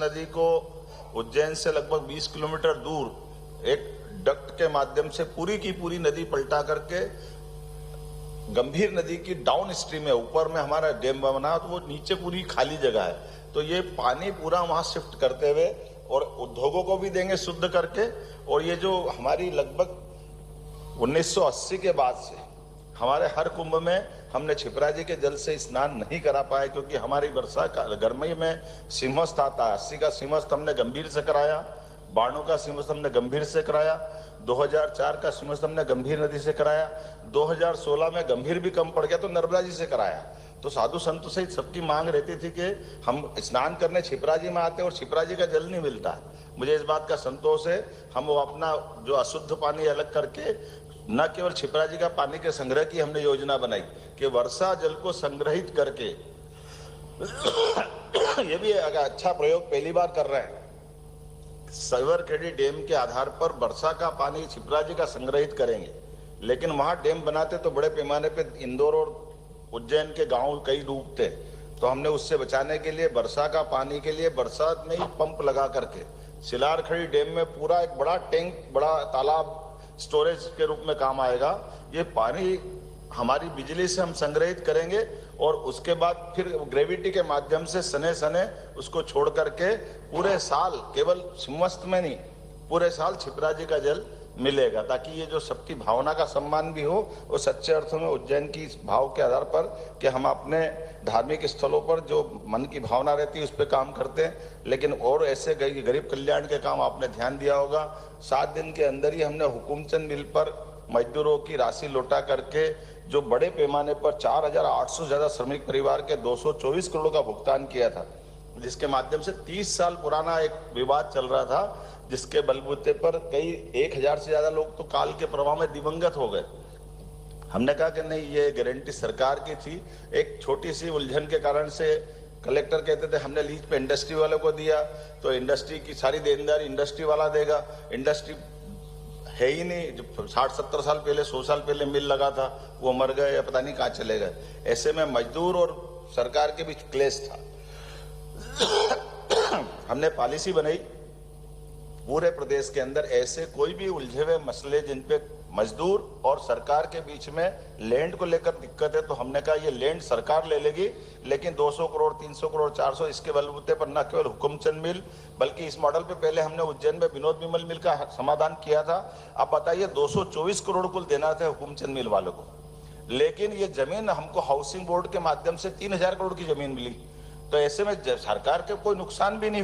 नदी को उज्जैन से लगभग 20 किलोमीटर दूर एक डक्ट के माध्यम से पूरी की पूरी नदी पलटा करके गंभीर नदी की डाउन स्ट्रीम है, ऊपर में हमारा डैम बना तो वो नीचे पूरी खाली जगह है, तो ये पानी पूरा वहां शिफ्ट करते हुए और उद्योगों को भी देंगे शुद्ध करके। और ये जो हमारी लगभग 1980 के बाद से हमारे हर कुंभ में हमने क्षिप्रा जी के जल से स्नान नहीं करा पाए, क्योंकि हमारी वर्षा का गर्मी में सिंहस्थ आता है। 80 का सिंहस्थ हमने गंभीर से कराया, 92 का सिंहस्थ हमने गंभीर से कराया, 2004 का सिंहस्थ हमने गंभीर नदी से कराया, 2016 में गंभीर भी कम पड़ गया तो नर्मदा जी से कराया। तो साधु संतों सहित सबकी मांग रहती थी कि हम स्नान करने क्षिप्रा जी में आते और क्षिप्रा जी का जल नहीं मिलता है। मुझे इस बात का संतोष है, हम वो अपना जो अशुद्ध पानी अलग करके न केवल क्षिप्रा जी का पानी के संग्रह की हमने योजना बनाई कि वर्षा जल को संग्रहित करके ये भी अच्छा प्रयोग पहली बार कर रहे हैं। सवर खेड़ी डैम के आधार पर वर्षा का पानी क्षिप्रा जी का संग्रहित करेंगे, लेकिन वहां डैम बनाते तो बड़े पैमाने पे इंदौर और उज्जैन के गांव कई डूबते, तो हमने उससे बचाने के लिए वर्षा का पानी के लिए बरसात में ही पंप लगा करके सिलारखड़ी डैम में पूरा एक बड़ा टैंक, बड़ा तालाब स्टोरेज के रूप में काम आएगा। ये पानी हमारी बिजली से हम संग्रहित करेंगे और उसके बाद फिर ग्रेविटी के माध्यम से सने सने उसको छोड़ करके पूरे साल, केवल सिंहस्थ में नहीं, पूरे साल क्षिप्रा जी का जल मिलेगा, ताकि ये जो सबकी भावना का सम्मान भी हो वो सच्चे अर्थों में उज्जैन की इस भाव के आधार पर कि हम अपने धार्मिक स्थलों पर जो मन की भावना रहती है उस पर काम करते हैं। लेकिन और ऐसे गरीब कल्याण के काम आपने ध्यान दिया होगा, 7 दिन के अंदर ही हमने हुकुमचंद मिल पर मजदूरों की राशि लौटा करके जो बड़े पैमाने पर 4800 से ज्यादा श्रमिक परिवार के 224 करोड़ का भुगतान किया था, जिसके माध्यम से 30 साल पुराना एक विवाद चल रहा था, जिसके बलबूते पर कई 1000 से ज्यादा लोग तो काल के प्रवाह में दिवंगत हो गए। हमने कहा कि नहीं, ये गारंटी सरकार की थी। एक छोटी सी उलझन के कारण से कलेक्टर कहते थे हमने लीज पे इंडस्ट्री वालों को दिया, तो इंडस्ट्री की सारी देनदारी इंडस्ट्री वाला देगा। इंडस्ट्री है ही नहीं, जो 60-70 साल पहले, 100 साल पहले मिल लगा था वो मर गए या पता नहीं कहाँ चले गए। ऐसे में मजदूर और सरकार के बीच क्लेश था। हमने पॉलिसी बनाई पूरे प्रदेश के अंदर ऐसे कोई भी उलझे हुए मसले जिन पे मजदूर और सरकार के बीच में लैंड को लेकर दिक्कत है, तो हमने कहा ये लैंड सरकार ले लेगी, लेकिन 200 करोड़ 300 करोड़ 400 इसके बलबूते पर न केवल हुकुमचंद मिल, बल्कि इस मॉडल पे पहले हमने उज्जैन में विनोद विमल मिल का समाधान किया था। अब बताइए 224 करोड़ कुल देना था हुकुमचंद मिल वालों को, लेकिन ये जमीन हमको हाउसिंग बोर्ड के माध्यम से 3000 करोड़ की जमीन मिली। तो ऐसे में सरकार के कोई नुकसान भी नहीं